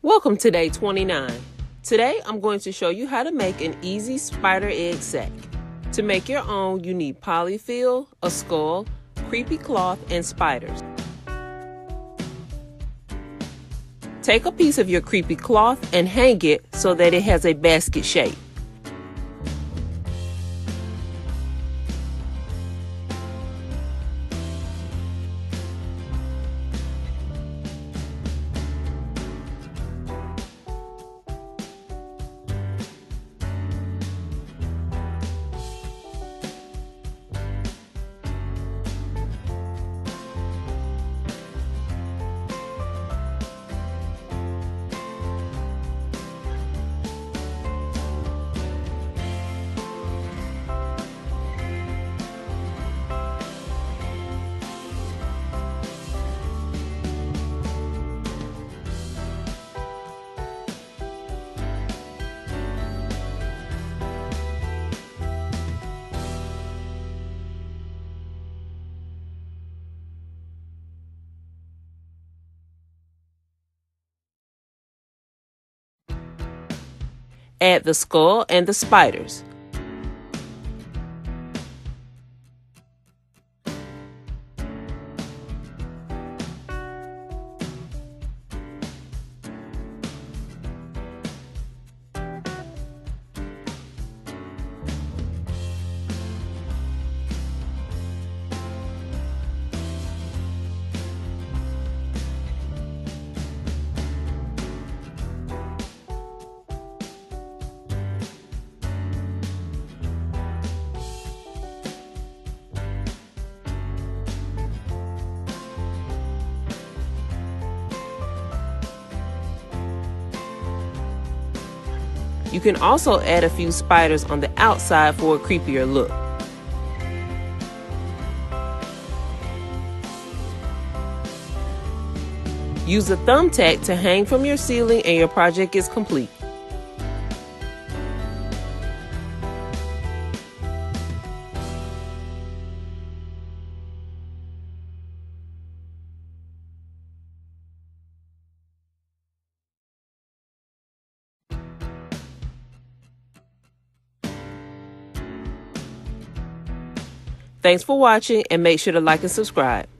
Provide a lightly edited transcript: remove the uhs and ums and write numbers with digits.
Welcome to day 29. Today I'm going to show you how to make an easy spider egg sack. To make your own, you need poly-fil, a skull, creepy cloth, and spiders. Take a piece of your creepy cloth and hang it so that it has a basket shape. Add the skull and the spiders. You can also add a few spiders on the outside for a creepier look. Use a thumbtack to hang from your ceiling and your project is complete. Thanks for watching and make sure to like and subscribe.